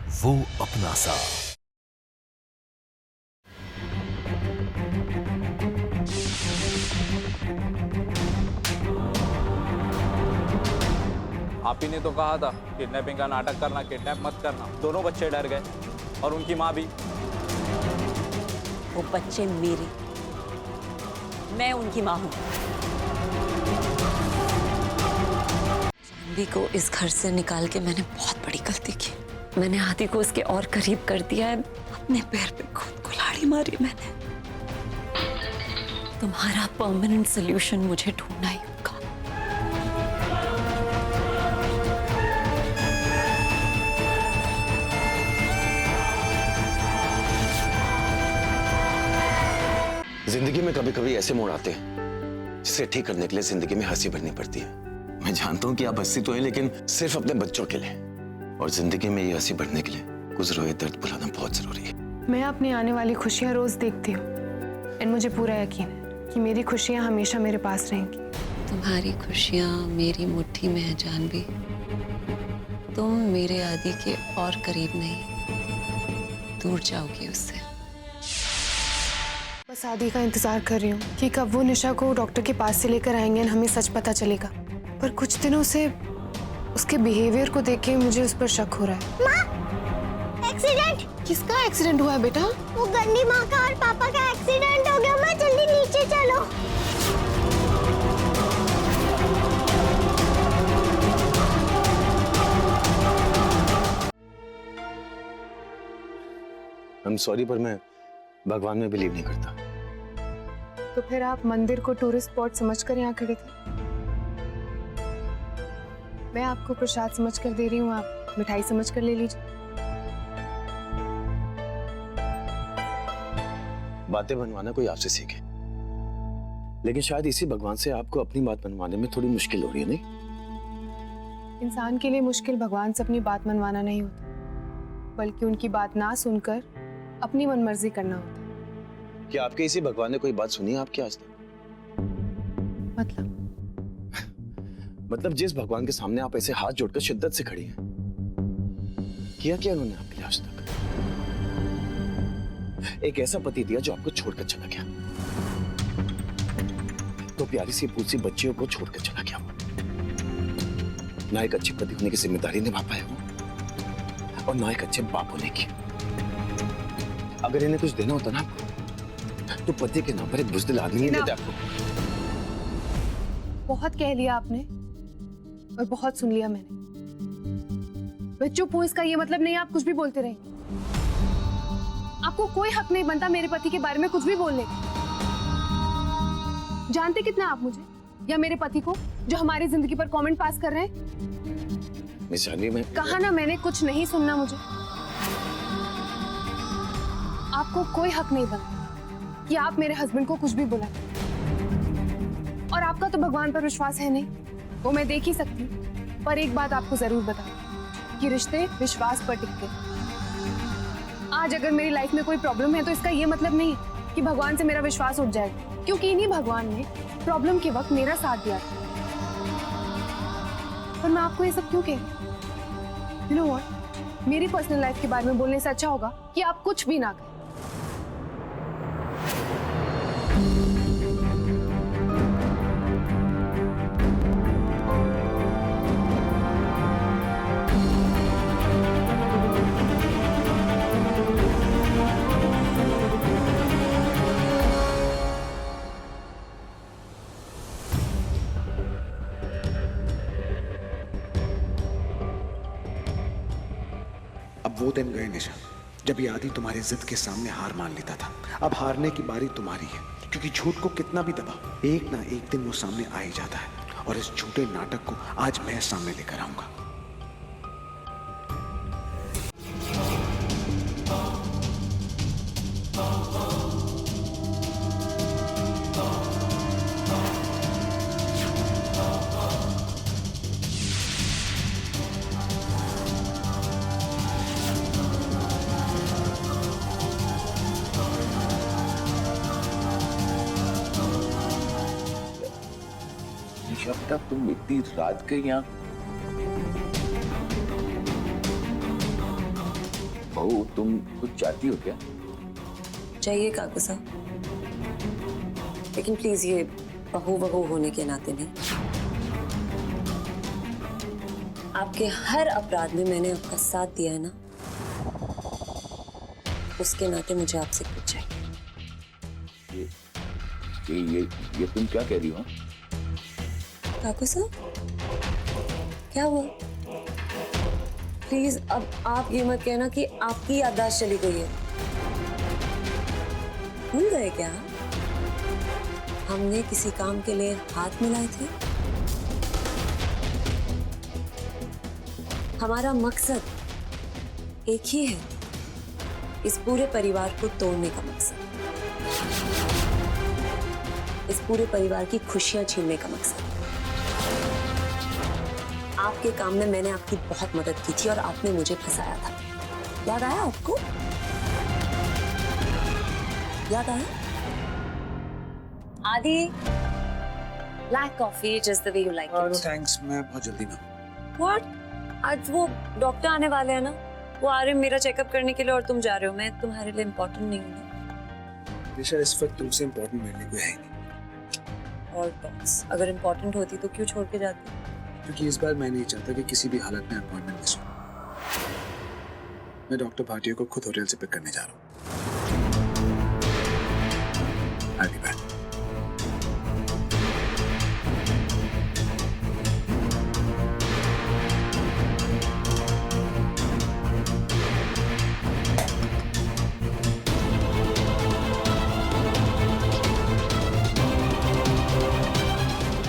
वो अपना सा। आप ही ने तो कहा था किडनैपिंग का नाटक करना, किडनैप मत करना। दोनों बच्चे डर गए और उनकी माँ भी। वो बच्चे मेरे, मैं उनकी माँ हूँ। जानवी को इस घर से निकाल के मैंने बहुत बड़ी गलती की। मैंने आदि को उसके और करीब कर दिया है। अपने पैर पे खुद कुल्हाड़ी मारी मैंने। तुम्हारा परमानेंट सोल्यूशन मुझे ढूंढना ही होगा। जिंदगी में कभी कभी ऐसे मोड़ आते हैं जिसे ठीक करने के लिए जिंदगी में हंसी भरनी पड़ती है। मैं जानता हूं कि आप हंसी तो हैं, लेकिन सिर्फ अपने बच्चों के लिए। और जिंदगी में ये हंसी भरने के लिए गुजरे हुए दर्द भुलाना बहुत जरूरी है। मैं अपनी आने वाली खुशियां रोज देखती हूँ और मुझे पूरा यकीन है कि मेरी खुशियां हमेशा मेरे पास रहेंगी। तुम्हारी खुशियां मेरी मुट्ठी में है जानवी। तुम मेरे आदि के और करीब नहीं, दूर जाओगी उससे। बस आदि का इंतजार कर रही हूँ कि कब वो निशा को डॉक्टर के पास से लेकर आएंगे और हमें सच पता चलेगा। पर कुछ दिनों से उसके बिहेवियर को देख के मुझे उस पर शक हो रहा है। माँ, एक्सीडेंट। किसका एक्सीडेंट हुआ है बेटा? वो गंदी माँ का और पापा का एक्सीडेंट हो गया। माँ जल्दी नीचे चलो। आई एम सॉरी, पर मैं भगवान में बिलीव नहीं करता। तो फिर आप मंदिर को टूरिस्ट स्पॉट समझकर यहाँ खड़े थे। मैं आपको प्रसाद समझकर दे रही हूँ, आप मिठाई समझकर ले लीजिए। बातें बनवाना कोई आपसे सीखे, लेकिन शायद इसी भगवान से आपको अपनी बात मनवाने में थोड़ी मुश्किल हो रही है, नहीं? इंसान के लिए मुश्किल भगवान से अपनी बात मनवाना नहीं होता, बल्कि उनकी बात ना सुनकर अपनी मनमर्जी करना होता है। क्या आपके इसी भगवान ने कोई बात सुनी है आपके आज तक? मतलब जिस भगवान के सामने आप ऐसे हाथ जोड़कर शिद्दत से खड़ी हैं, किया क्या उन्होंने आपके लिए आज तक? एक ऐसा पति दिया जो आपको छोड़कर चला गया, तो प्यारी सी पूछी बच्चियों को छोड़कर चला गया वो। ना एक अच्छे पति होने की जिम्मेदारी निभा पाया वो, और ना एक अच्छे बाप होने की। अगर इन्हें कुछ देना होता ना आपको, तो पति के नाम पर एक बुज़दिल आदमी नहीं देता आपको। बहुत कह लिया आपने और बहुत सुन लिया मैंने। मैं चुप हूं, इसका ये मतलब नहीं आप कुछ भी बोलते रहे। आपको कोई हक नहीं बनता मेरे पति के बारे में कुछ भी बोलने का। जानते कितना आप मुझे या मेरे पति को, जो हमारी जिंदगी पर कमेंट पास कर रहे हैं? मिस जानवी, मैं कहा ना मैंने कुछ नहीं सुनना मुझे। आपको कोई हक नहीं बनता कि आप मेरे हस्बैंड को कुछ भी बुलाएं। और आपका तो भगवान पर विश्वास है नहीं, वो मैं देख ही सकती हूँ। पर एक बात आपको जरूर बताऊं कि रिश्ते विश्वास पर टिकते हैं। आज अगर मेरी लाइफ में कोई प्रॉब्लम है तो इसका ये मतलब नहीं है कि भगवान से मेरा विश्वास उठ जाएगा, क्योंकि इन्हीं भगवान ने प्रॉब्लम के वक्त मेरा साथ दिया था। पर मैं आपको ये सब क्यों कह रही हूँ? यू नो व्हाट, मेरी पर्सनल लाइफ के बारे में बोलने से अच्छा होगा कि आप कुछ भी ना करें। अब वो दिन गए निशा, जब ये आदि तुम्हारी जिद के सामने हार मान लेता था। अब हारने की बारी तुम्हारी है, क्योंकि झूठ को कितना भी दबाओ, एक ना एक दिन वो सामने आ ही जाता है। और इस झूठे नाटक को आज मैं सामने लेकर आऊंगा। जब तक तुम इतनी रात के यहाँ बहू तुम कुछ चाहती हो क्या? चाहिए काकू साहब, लेकिन प्लीज ये बहू बहू होने के नाते नहीं। आपके हर अपराध में मैंने आपका साथ दिया है ना, उसके नाते मुझे आपसे कुछ चाहिए। ये तुम क्या कह रही हो? काकू साहब क्या हुआ? प्लीज अब आप ये मत कहना कि आपकी याददाश्त चली गई है। भूल गए क्या हमने किसी काम के लिए हाथ मिलाए थे? हमारा मकसद एक ही है, इस पूरे परिवार को तोड़ने का मकसद, इस पूरे परिवार की खुशियां छीनने का मकसद। आपके काम में मैंने आपकी बहुत मदद की थी और आपने मुझे फंसाया था, याद आया आपको? याद आया? आदि, black coffee just the way you like it. Thanks, मैं बहुत जल्दी में। व्हाट? आज वो डॉक्टर आने वाले हैं ना, वो आ रहे हैं मेरा चेकअप करने के लिए और तुम जा रहे हो। मैं तुम्हारे लिए इम्पोर्टेंट नहीं हूँ ना? निशा, इस वक्त तुमसे इम्पोर्टेंट मेरे लिए कोई है ही नहीं। और बस अगर इम्पोर्टेंट होती तो क्यों छोड़ के जाती? क्योंकि इस बार मैं नहीं चाहता कि किसी भी हालत में अपॉइंटमेंट मिस हो। मैं डॉक्टर भाटिया को खुद होटल से पिक करने जा रहा हूँ। I'll be back.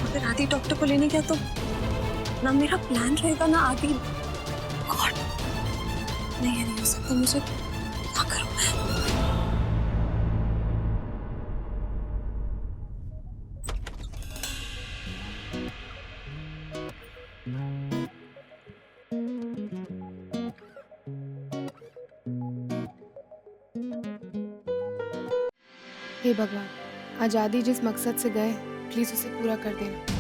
अगर आदि डॉक्टर को लेने गया तो ना मेरा प्लान रहेगा ना आदि। गॉड, नहीं ये नहीं हो सकता। मुझे क्या करूं मैं? हे भगवान, आज आदि जिस मकसद से गए प्लीज उसे पूरा कर देना।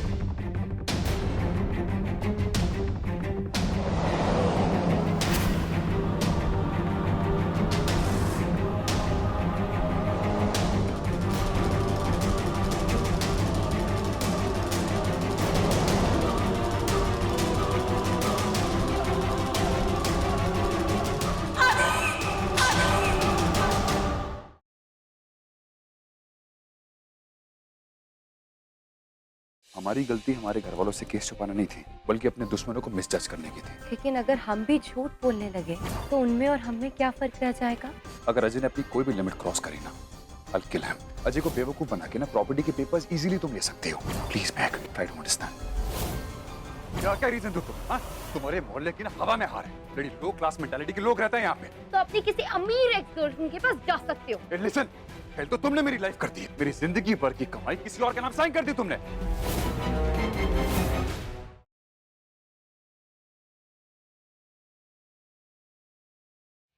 हमारी गलती हमारे घर वालों से केस छुपाना नहीं थी, बल्कि अपने दुश्मनों को मिसजज करने की थी। लेकिन अगर हम भी झूठ बोलने लगे तो उनमें और हम में क्या फर्क रह जाएगा? अगर अजय ने अपनी कोई भी लिमिट क्रॉस करी ना, I'll kill him। अजय को बेवकूफ बना के ना प्रॉपर्टी के पेपर्स इजीली तुम ले सकते हो। Please Mac, try to understand. क्या रीजन दो तुम? तुम्हारे मोहल्ले की ना हवा में हार है। बड़ी लो क्लास मेंटालिटी के लोग रहते हैं यहाँ पे। तो अपनी किसी अमीर एक्स गर्लफ्रेंड के पास जा सकते हो। लिसन, पहले तो तुमने मेरी लाइफ कर दी है, मेरी जिंदगी भर की कमाई किसी और के नाम साइन कर दी तुमने।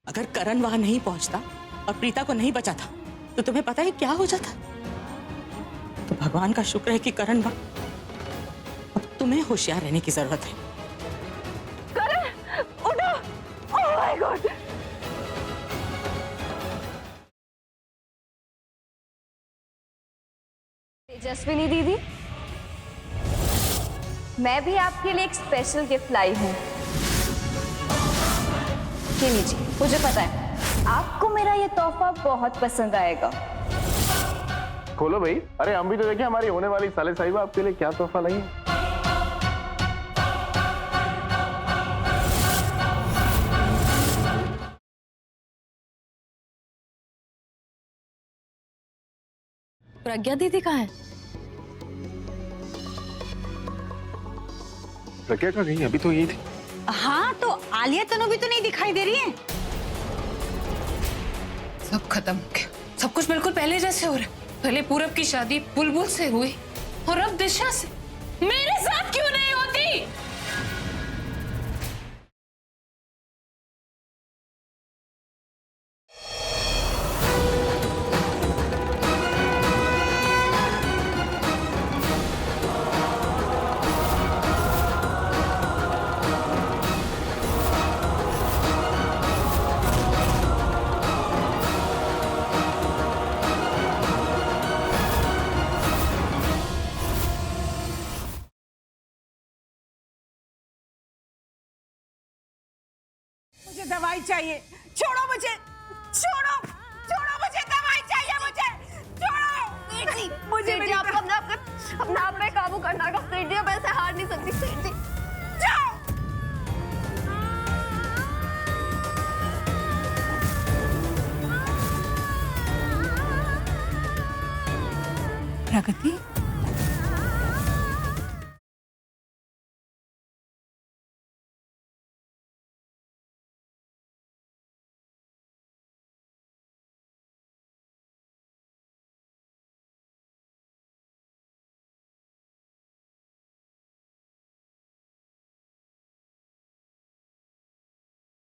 अगर करण वहां नहीं पहुंचता और प्रीता को नहीं बचाता तो तुम्हें पता है क्या हो जाता? तो भगवान का शुक्र है कि करण वहां। अब तुम्हें होशियार रहने की जरूरत है। करण, उठो! Oh my God! तेजस्विनी दीदी, मैं भी आपके लिए एक स्पेशल गिफ्ट लाई हूँ। ये लीजिए, मुझे पता है आपको मेरा ये तोहफा बहुत पसंद आएगा। खोलो भाई। अरे हम भी तो देखें हमारी होने वाली साले साहिबा आपके लिए क्या तोहफा लाई है। प्रज्ञा दीदी कहाँ है? प्रज्ञा कहाँ गई? अभी तो यही थी। हाँ, तो आलिया तनु भी तो नहीं दिखाई दे रही है। सब खत्म हो गया, सब कुछ बिल्कुल पहले जैसे हो रहा है। पहले पूरब की शादी बुलबुल से हुई और अब दिशा से। मेरे साथ क्यों नहीं होती? दवाई चाहिए। छोड़ो मुझे, छोड़ो, छोड़ो मुझे, दवाई चाहिए मुझे, छोड़ो मुझे। सेठ जी, आपको अपने आप पे काबू करना होगा। सेठ जी, अब ऐसे हार नहीं सकती। सेठ जी, जाओ। प्रगति